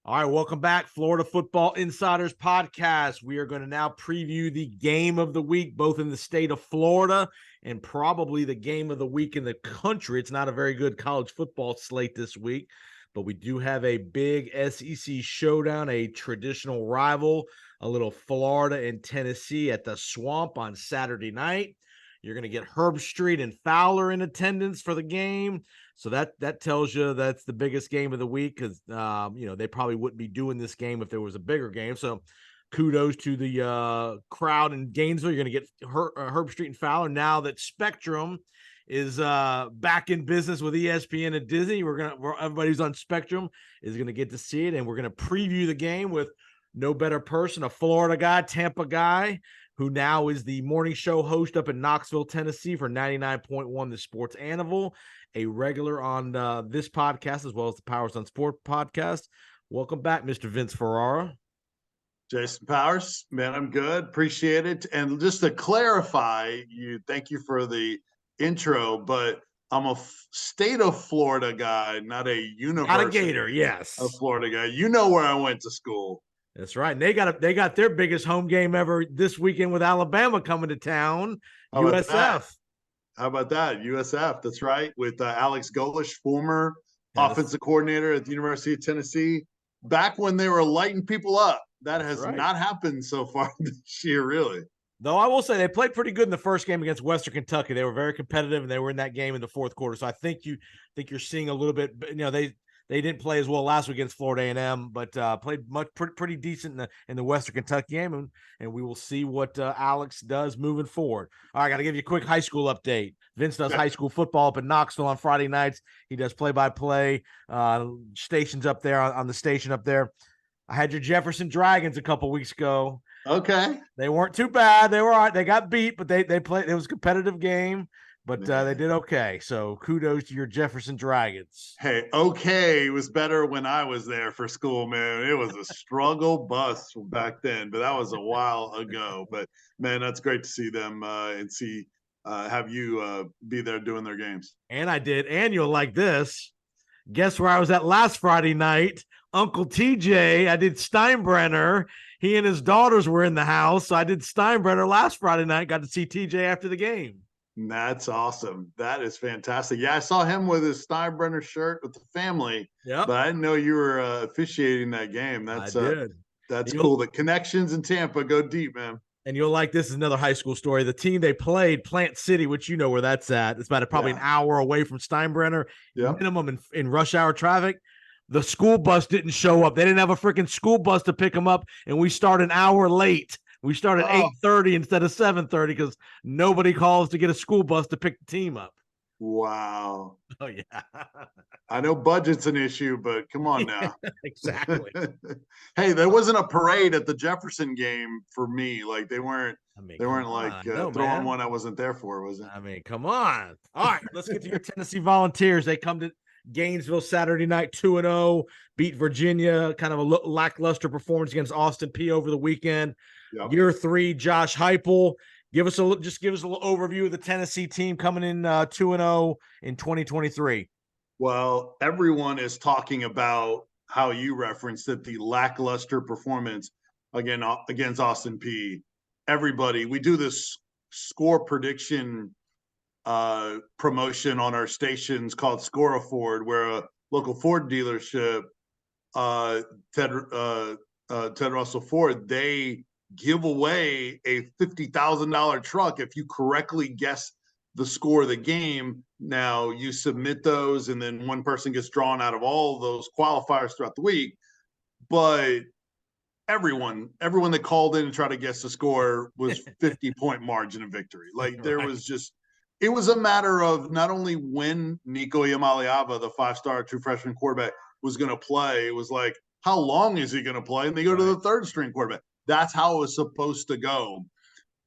All right, welcome back, Florida Football Insiders Podcast. We are going to now preview the game of the week, both in the state of Florida and probably the game of the week in the country. It's not a very good college football slate this week, but we do have a big SEC showdown, a traditional rival, a little Florida and Tennessee at the Swamp on Saturday night. You're going to get Herb Street and Fowler in attendance for the game. So that tells you that's the biggest game of the week because, they probably wouldn't be doing this game if there was a bigger game. So kudos to the crowd in Gainesville. You're going to get Herb Street and Fowler now that Spectrum is back in business with ESPN and Disney. Everybody who's on Spectrum is going to get to see it, and we're going to preview the game with no better person, a Florida guy, Tampa guy, who now is the morning show host up in Knoxville, Tennessee for 99.1 The Sports Animal, a regular on this podcast as well as the Powers on Sport podcast. Welcome back, Mr. Vince Ferrara. Jason Powers, man, I'm good. Appreciate it. And just to clarify, thank you for the intro, but I'm a state of Florida guy, not a university. Not a Gator, yes. A Florida guy. You know where I went to school. That's right. And they got their biggest home game ever this weekend with Alabama coming to town. USF. How about that? USF. That's right. With Alex Golesh, former offensive coordinator at the University of Tennessee, back when they were lighting people up. That has not happened so far this year, really. Though I will say they played pretty good in the first game against Western Kentucky. They were very competitive, and they were in that game in the fourth quarter. So I think you're seeing a little bit. They didn't play as well last week against Florida A&M, but played pretty decent in the Western Kentucky game, and we will see what Alex does moving forward. All right, I got to give you a quick high school update. Vince does high school football up in Knoxville on Friday nights. He does play-by-play stations up there on the station up there. I had your Jefferson Dragons a couple weeks ago. Okay, they weren't too bad. They were all right. They got beat, but they played. It was a competitive game. But they did okay. So kudos to your Jefferson Dragons. Hey, okay was better when I was there for school, man. It was a struggle bus back then, but that was a while ago. But, man, that's great to see them and have you be there doing their games. And I did. And you'll like this. Guess where I was at last Friday night? Uncle TJ. I did Steinbrenner. He and his daughters were in the house. So I did Steinbrenner last Friday night. Got to see TJ after the game. That's awesome. That is fantastic. Yeah, I saw him with his Steinbrenner shirt with the family. Yeah, but I didn't know you were officiating that game. I did. That's cool. The connections in Tampa go deep, man. And you'll like this is another high school story. The team they played, Plant City, which you know where that's at. It's about probably an hour away from Steinbrenner, minimum in rush hour traffic. The school bus didn't show up. They didn't have a freaking school bus to pick them up, and we start an hour late. We started 8:30 instead of 7:30 because nobody calls to get a school bus to pick the team up. Wow. Oh, yeah. I know budget's an issue, but come on now. Exactly. Hey, there wasn't a parade at the Jefferson game for me. Like they weren't throwing one I wasn't there for, was it? I mean, come on. All right, let's get to your Tennessee Volunteers. They come to Gainesville Saturday night, 2-0, beat Virginia, kind of a lackluster performance against Austin Peay over the weekend. Yep. Year 3, Josh Heupel. Give us a little overview of the Tennessee team coming in 2-0 in 2023. Well, everyone is talking about how you referenced it, the lackluster performance against Austin Peay. Everybody, we do this score prediction promotion on our stations called Score a Ford, where a local Ford dealership, Ted Russell Ford, they give away a $50,000 truck if you correctly guess the score of the game. Now you submit those, and then one person gets drawn out of all those qualifiers throughout the week. But everyone that called in and tried to guess the score was 50-point margin of victory. Like there was just, it was a matter of not only when Nico Iamaleava, the 5-star true freshman quarterback, was going to play. It was like, how long is he going to play? And they go to the third string quarterback. That's how it was supposed to go.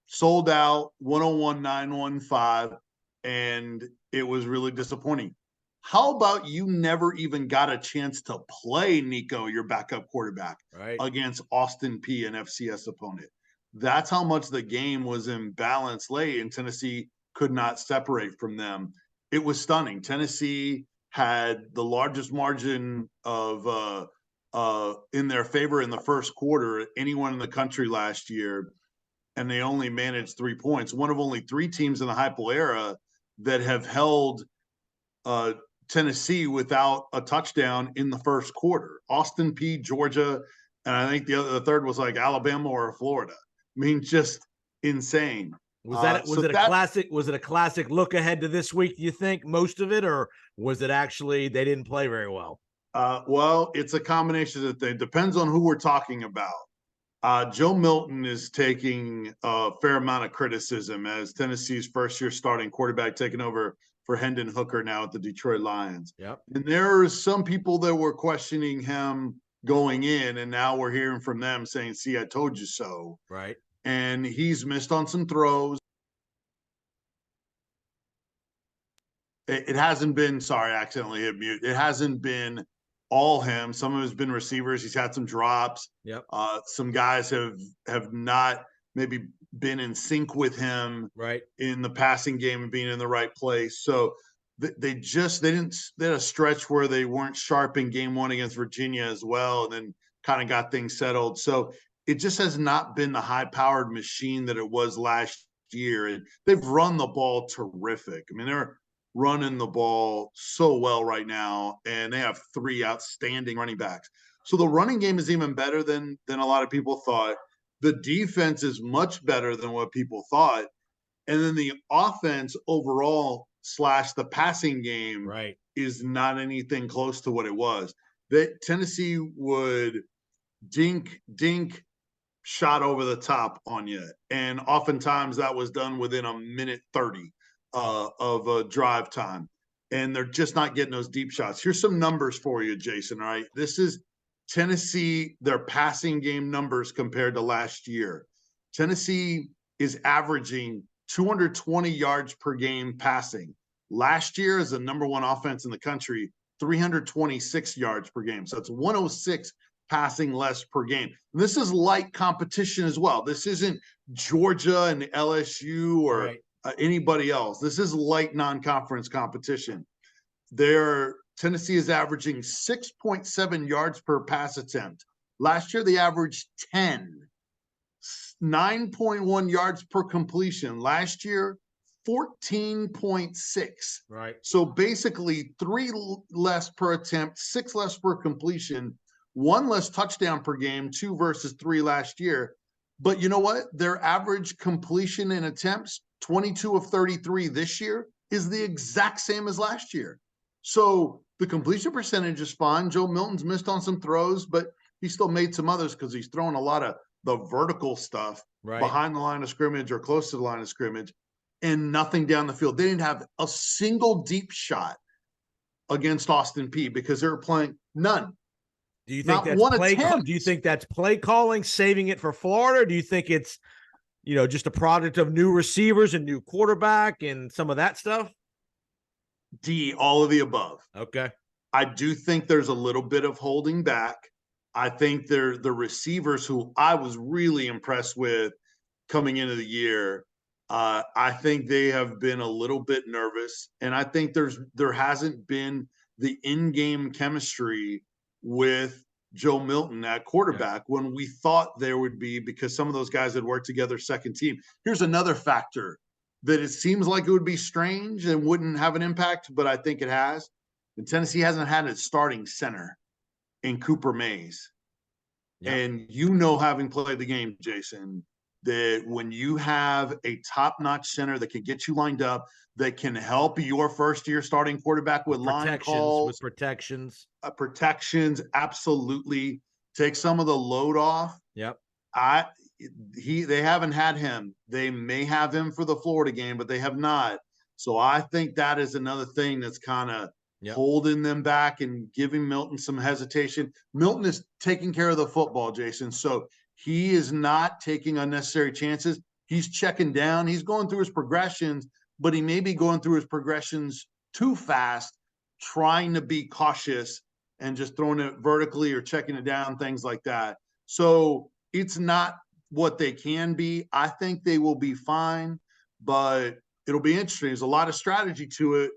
Sold out, 101,915, and it was really disappointing. How about you never even got a chance to play Nico, your backup quarterback, against Austin Peay, an FCS opponent? That's how much the game was imbalanced late, and Tennessee could not separate from them. It was stunning. Tennessee had the largest margin of in their favor in the first quarter, anyone in the country last year, and they only managed 3 points. One of only 3 teams in the Heupel era that have held Tennessee without a touchdown in the first quarter. Austin Peay, Georgia, and I think the third was like Alabama or Florida. I mean, just insane. Was it a classic look ahead to this week, do you think, most of it, or was it actually they didn't play very well? Well, it's a combination of things. Depends on who we're talking about. Joe Milton is taking a fair amount of criticism as Tennessee's first-year starting quarterback, taking over for Hendon Hooker now at the Detroit Lions. Yep. And there are some people that were questioning him going in, and now we're hearing from them saying, "See, I told you so." Right. And he's missed on some throws. It hasn't been, sorry, I accidentally hit mute. It hasn't been all him. Some of it's been receivers. He's had some drops. Yep. Some guys have not maybe been in sync with him right in the passing game and being in the right place. So they had a stretch where they weren't sharp in game one against Virginia as well, and then kind of got things settled. So it just has not been the high-powered machine that it was last year. And they've run the ball terrific. I mean, they're running the ball so well right now, and they have 3 outstanding running backs. So the running game is even better than a lot of people thought. The defense is much better than what people thought. And then the offense overall / the passing game right is not anything close to what it was. That Tennessee would dink shot over the top on you. And oftentimes that was done within a minute 30 of a drive time. And they're just not getting those deep shots. Here's some numbers for you, Jason. All right. This is Tennessee, their passing game numbers compared to last year. Tennessee is averaging 220 yards per game passing. Last year, as the number 1 offense in the country, 326 yards per game. So it's 106 passing less per game. And this is light competition as well. This isn't Georgia and LSU or right anybody else. This is light non-conference competition. Tennessee is averaging 6.7 yards per pass attempt. Last year, they averaged 10. 9.1 yards per completion. Last year, 14.6. right So basically 3 less per attempt, 6 less per completion, 1 less touchdown per game, 2 versus 3 last year. But you know what? Their average completion in attempts, 22 of 33 this year, is the exact same as last year. So the completion percentage is fine. Joe Milton's missed on some throws, but he still made some others because he's throwing a lot of the vertical stuff behind the line of scrimmage or close to the line of scrimmage, and nothing down the field. They didn't have a single deep shot against Austin Peay because they were playing none. Do you think that's play? Do you think that's play calling, saving it for Florida? Or do you think it's, just a product of new receivers and new quarterback and some of that stuff? All of the above. Okay. I do think there's a little bit of holding back. I think they're the receivers who I was really impressed with coming into the year. I think they have been a little bit nervous, and I think there hasn't been the in-game chemistry with Joe Milton at quarterback when we thought there would be, because some of those guys had worked together second team. Here's another factor that it seems like it would be strange and wouldn't have an impact, but I think it has. And Tennessee hasn't had its starting center in Cooper Mays. Yep. And having played the game, Jason, that when you have a top-notch center that can get you lined up, that can help your first-year starting quarterback with line calls. With protections. Protections, absolutely. Take some of the load off. Yep. They haven't had him. They may have him for the Florida game, but they have not. So I think that is another thing that's kind of holding them back and giving Milton some hesitation. Milton is taking care of the football, Jason. So he is not taking unnecessary chances. He's checking down. He's going through his progressions, but he may be going through his progressions too fast, trying to be cautious and just throwing it vertically or checking it down, things like that. So it's not what they can be. I think they will be fine, but it'll be interesting. There's a lot of strategy to it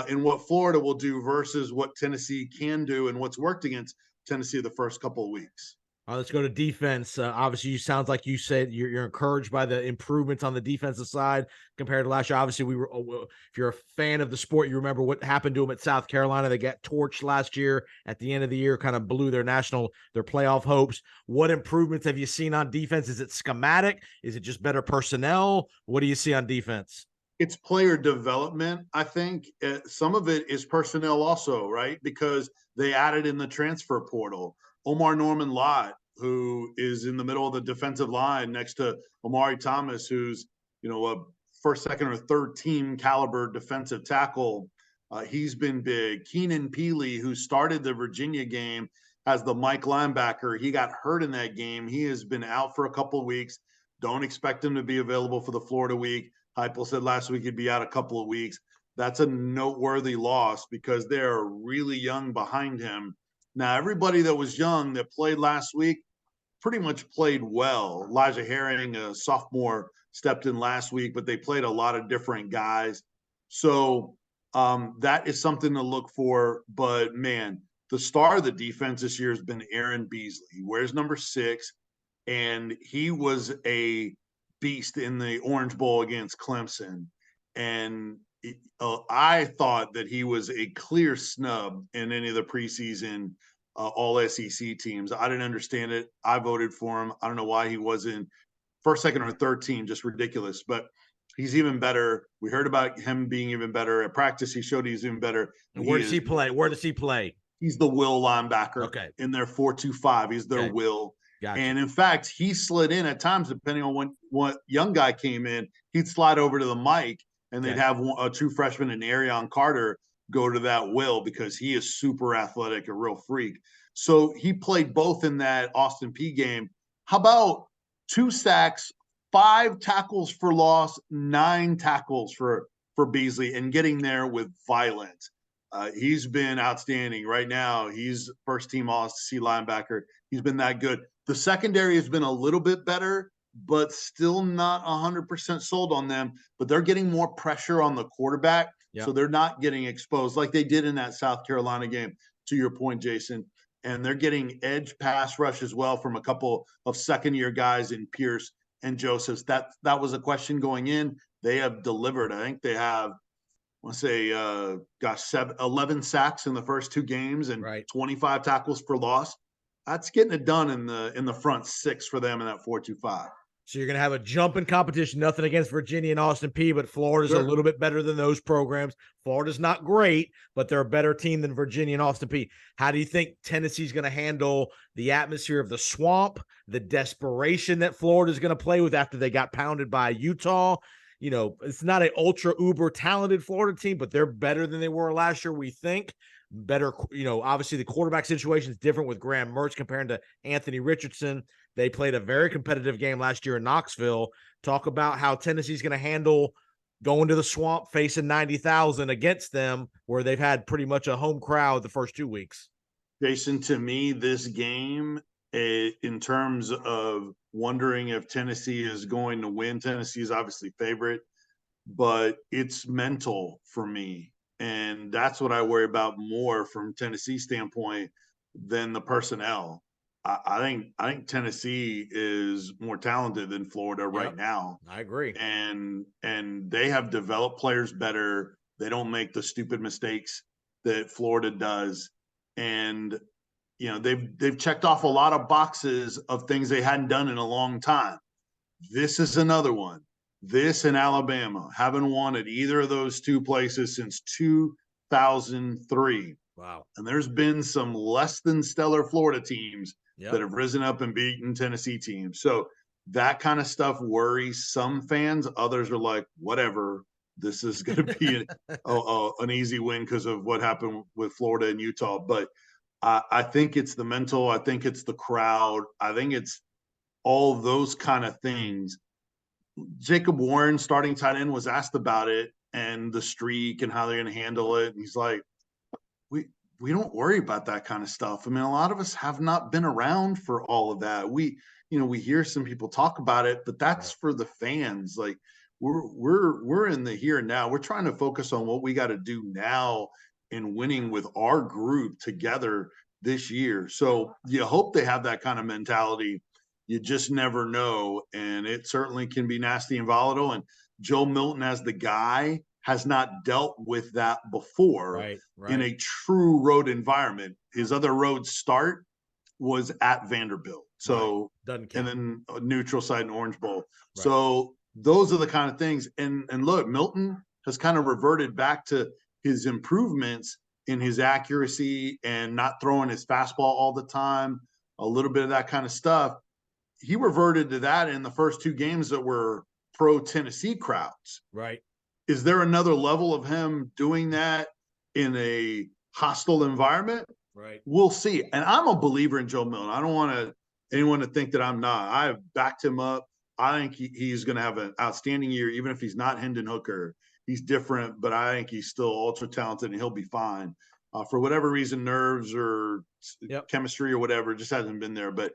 in what Florida will do versus what Tennessee can do and what's worked against Tennessee the first couple of weeks. Let's go to defense. Obviously, you sounds like you said you're encouraged by the improvements on the defensive side compared to last year. Obviously, if you're a fan of the sport, you remember what happened to them at South Carolina. They got torched last year at the end of the year, kind of blew their playoff hopes. What improvements have you seen on defense? Is it schematic? Is it just better personnel? What do you see on defense? It's player development. I think some of it is personnel also, right? Because they added in the transfer portal. Omar Norman Lott, who is in the middle of the defensive line next to Omari Thomas, who's, a first, second, or third team caliber defensive tackle. He's been big. Keenan Peely, who started the Virginia game as the Mike linebacker, he got hurt in that game. He has been out for a couple of weeks. Don't expect him to be available for the Florida week. Heupel said last week he'd be out a couple of weeks. That's a noteworthy loss because they're really young behind him. Now, everybody that was young that played last week pretty much played well. Elijah Herring, a sophomore, stepped in last week, but they played a lot of different guys. So that is something to look for. But, man, the star of the defense this year has been Aaron Beasley. He wears number 6, and he was a beast in the Orange Bowl against Clemson. And I thought that he was a clear snub in any of the preseason all SEC teams. I didn't understand it. I voted for him. I don't know why he wasn't first, second, or third team. Just ridiculous. But he's even better. We heard about him being even better at practice. He showed he's even better. And where does he play? Where does he play? He's the will linebacker. Okay. In their 4-2-5. He's their will. Gotcha. And in fact, he slid in at times, depending on what young guy came in, he'd slide over to the mic, and they'd have a true freshman in Arion Carter go to that will because he is super athletic, a real freak. So he played both in that Austin Peay game. How about 2 sacks, 5 tackles for loss, 9 tackles for Beasley, and getting there with violence. He's been outstanding. Right now, he's first team All-SEC linebacker. He's been that good. The secondary has been a little bit better, but still not 100% sold on them. But they're getting more pressure on the quarterback, so they're not getting exposed like they did in that South Carolina game, to your point, Jason. And they're getting edge pass rush as well from a couple of second-year guys in Pierce and Josephs. That was a question going in. They have delivered. I think they have, I want to say, 11 sacks in the first 2 games and 25 tackles for loss. That's getting it done in the front 6 for them in that 4-2-5. So you're going to have a jump in competition. Nothing against Virginia and Austin Peay, but Florida's a little bit better than those programs. Florida's not great, but they're a better team than Virginia and Austin Peay. How do you think Tennessee's going to handle the atmosphere of the swamp, the desperation that Florida's going to play with after they got pounded by Utah? It's not an ultra uber talented Florida team, but they're better than they were last year, we think. Better, obviously the quarterback situation is different with Graham Mertz compared to Anthony Richardson. They played a very competitive game last year in Knoxville. Talk about how Tennessee's going to handle going to the swamp, facing 90,000 against them, where they've had pretty much a home crowd the first 2 weeks. Jason, to me, this game, in terms of wondering if Tennessee is going to win, Tennessee is obviously favorite, but it's mental for me. And that's what I worry about more from Tennessee standpoint than the personnel. I think Tennessee is more talented than Florida right now. I agree. And they have developed players better. They don't make the stupid mistakes that Florida does. And they've checked off a lot of boxes of things they hadn't done in a long time. This is another one. This and Alabama haven't won at either of those 2 places since 2003. Wow. And there's been some less than stellar Florida teams that have risen up and beaten Tennessee teams. So that kind of stuff worries some fans. Others are like, whatever, this is going to be an easy win because of what happened with Florida and Utah. But I think it's the mental. I think it's the crowd. I think it's all those kind of things. Jacob Warren, starting tight end, was asked about it and the streak and how they're going to handle it. And he's like, we don't worry about that kind of stuff. I mean, a lot of us have not been around for all of that. We hear some people talk about it, but that's for the fans. Like we're in the here and now. We're trying to focus on what we got to do now in winning with our group together this year. So you hope they have that kind of mentality. You just never know. And it certainly can be nasty and volatile. And Joe Milton, as the guy, has not dealt with that before in a true road environment. His other road start was at Vanderbilt. So, Doesn't and count. then a neutral site in Orange Bowl. Right. So those are the kind of things. And look, Milton has kind of reverted back to his improvements in his accuracy and not throwing his fastball all the time, a little bit of that kind of stuff. He reverted to that in the first two games that were pro Tennessee crowds. Right. Is there another level of him doing that in a hostile environment? Right. We'll see. And I'm a believer in Joe Milton. I don't want anyone to think that I'm not. I have backed him up. I think he's going to have an outstanding year, even if he's not Hendon Hooker. He's different, but I think he's still ultra talented and he'll be fine. For whatever reason, nerves or chemistry or whatever, just hasn't been there. But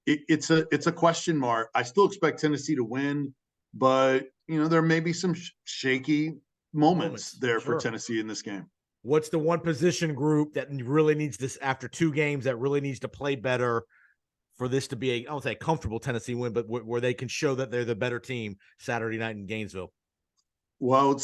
it's a question mark. I still expect Tennessee to win, but there may be some shaky moments there for Tennessee in this game. What's the one position group that really needs this after two games that really needs to play better for this to be I won't say a comfortable Tennessee win, but where they can show that they're the better team Saturday night in Gainesville? Well,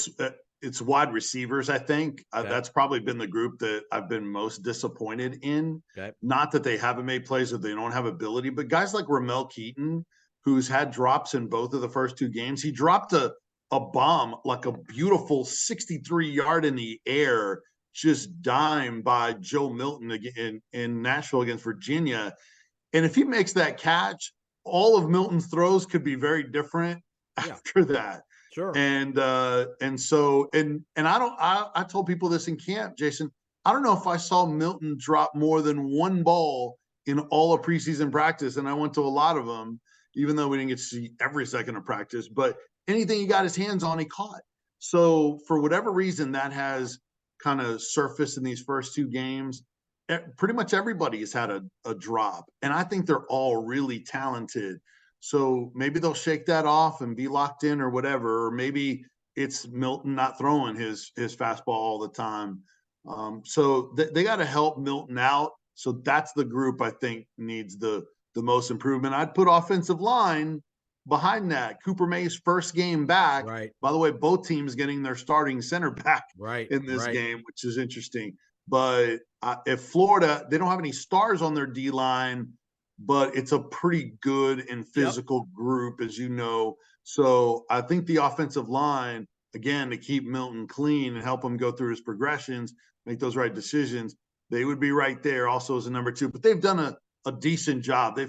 it's wide receivers, I think. That's probably been the group that I've been most disappointed in. Not that they haven't made plays or they don't have ability, but guys like Ramel Keaton, who's had drops in both of the first two games. He dropped a bomb, like a beautiful 63-yard in the air, just dime by Joe Milton in Nashville against Virginia. And if he makes that catch, all of Milton's throws could be very different after that. Sure. And so I told people this in camp, Jason. I don't know if I saw Milton drop more than one ball in all of preseason practice, and I went to a lot of them, even though we didn't get to see every second of practice. But anything he got his hands on, he caught. So for whatever reason, that has kind of surfaced in these first two games. Pretty much everybody has had a drop, and I think they're all really talented. So maybe they'll shake that off and be locked in or whatever. Or maybe it's Milton not throwing his fastball all the time. So they got to help Milton out. So that's the group I think needs the most improvement. I'd put offensive line behind that. Cooper May's first game back. Right. By the way, both teams getting their starting center back in this game, which is interesting. But if Florida, they don't have any stars on their D-line, but it's a pretty good and physical group, as you know. So I think the offensive line, again, to keep Milton clean and help him go through his progressions, make those right decisions, they would be right there also as a number two. But they've done a decent job.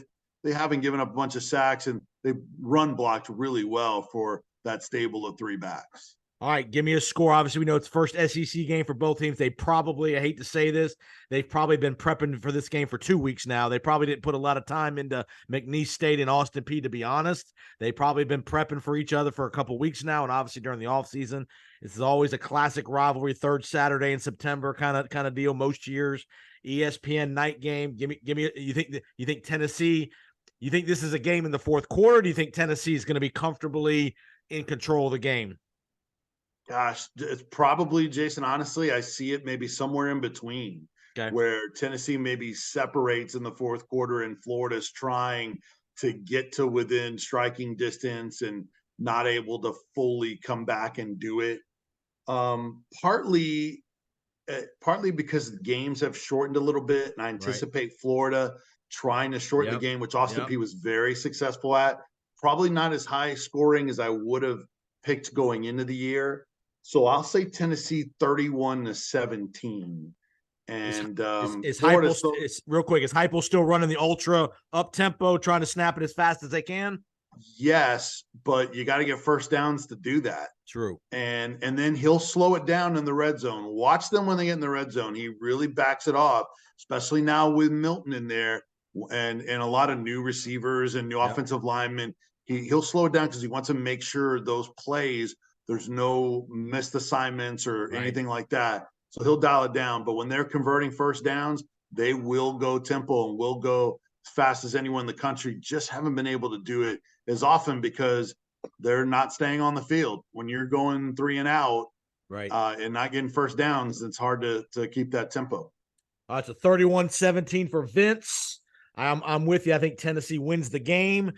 They haven't given up a bunch of sacks, and they've run blocked really well for that stable of three backs. All right, give me a score. Obviously, we know it's first SEC game for both teams. They probably, I hate to say this, they've probably been prepping for this game for 2 weeks now. They probably didn't put a lot of time into McNeese State and Austin Peay, to be honest. They've probably been prepping for each other for a couple weeks now, and obviously during the offseason. This is always a classic rivalry, third Saturday in September kind of deal most years. ESPN night game. Give me. You think Tennessee? You think this is a game in the fourth quarter? Or do you think Tennessee is going to be comfortably in control of the game? Gosh, it's probably, Jason, honestly, I see it maybe somewhere in between, where Tennessee maybe separates in the fourth quarter and Florida's trying to get to within striking distance and not able to fully come back and do it. Partly because the games have shortened a little bit, and I anticipate Florida trying to shorten the game, which Austin Peay was very successful at. Probably not as high scoring as I would have picked going into the year. So I'll say Tennessee 31-17. And is real quick, is Heupel still running the ultra up tempo, trying to snap it as fast as they can? Yes, but you got to get first downs to do that. True. And then he'll slow it down in the red zone. Watch them when they get in the red zone. He really backs it off, especially now with Milton in there and a lot of new receivers and new offensive linemen. He'll slow it down because he wants to make sure those plays, there's no missed assignments or anything like that. So he'll dial it down. But when they're converting first downs, they will go tempo and will go as fast as anyone in the country. Just haven't been able to do it as often because they're not staying on the field. When you're going 3 and out and not getting first downs, it's hard to keep that tempo. It's a 31-17 for Vince. I'm with you. I think Tennessee wins the game.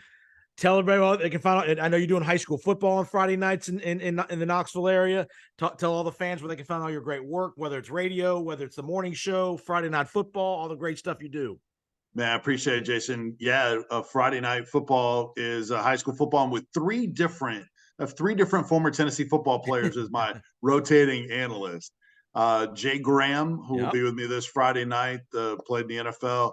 Tell everybody they can find out. I know you're doing high school football on Friday nights in the Knoxville area. Tell all the fans where they can find all your great work, whether it's radio, whether it's the morning show, Friday night football, all the great stuff you do. Man, I appreciate it, Jason. Yeah, Friday night football is high school football, and with three different former Tennessee football players as my rotating analyst. Jay Graham, who will be with me this Friday night, played in the NFL,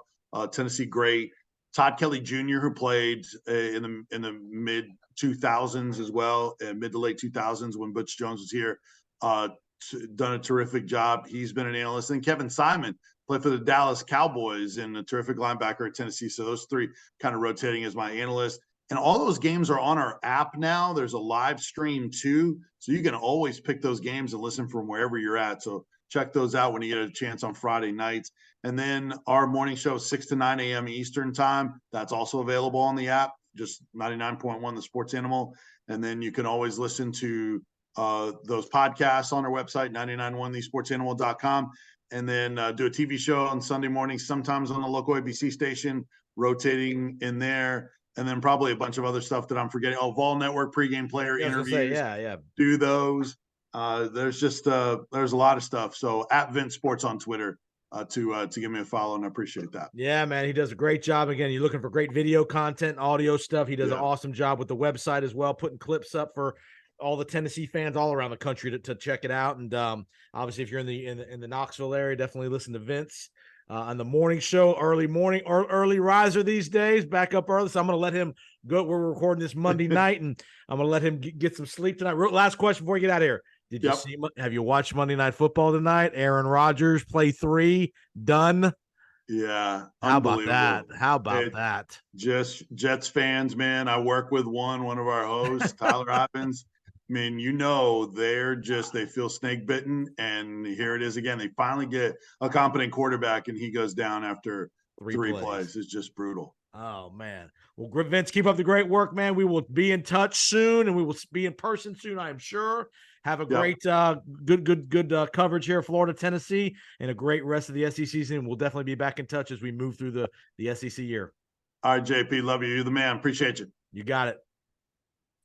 Tennessee great. Todd Kelly Jr., who played in the mid 2000s as well, mid to late 2000s when Butch Jones was here. Done a terrific job. He's been an analyst. And Kevin Simon played for the Dallas Cowboys and a terrific linebacker at Tennessee. So those three kind of rotating as my analyst. And all those games are on our app now. There's a live stream too. So you can always pick those games and listen from wherever you're at. So check those out when you get a chance on Friday nights. And then our morning show, 6 to 9 a.m. Eastern time. That's also available on the app, just 99.1 The Sports Animal. And then you can always listen to those podcasts on our website, 991thesportsanimal.com. And then do a TV show on Sunday mornings, sometimes on the local ABC station, rotating in there. And then probably a bunch of other stuff that I'm forgetting. Oh, Vol Network pregame player interviews. Do those. There's a lot of stuff. So at Vince Sports on Twitter to give me a follow, and I appreciate that. Yeah, man, he does a great job. Again, you're looking for great video content, audio stuff. He does an awesome job with the website as well, putting clips up for all the Tennessee fans all around the country to check it out. And obviously, if you're in the Knoxville area, definitely listen to Vince on the morning show, early riser these days, back up early. So I'm going to let him go. We're recording this Monday night, and I'm going to let him get some sleep tonight. Last question before we get out of here. Did you have you watched Monday Night Football tonight? Aaron Rodgers play 3, done. Yeah. How about that? Just Jets fans, man. I work with one of our hosts, Tyler Robbins. I mean, they feel snake bitten, and here it is again. They finally get a competent quarterback, and he goes down after three plays. It's just brutal. Oh, man. Well, Vince, keep up the great work, man. We will be in touch soon, and we will be in person soon, I am sure. Have a great, good coverage here, Florida, Tennessee, and a great rest of the SEC season. We'll definitely be back in touch as we move through the SEC year. All right, JP, love you. You're the man. Appreciate you. You got it.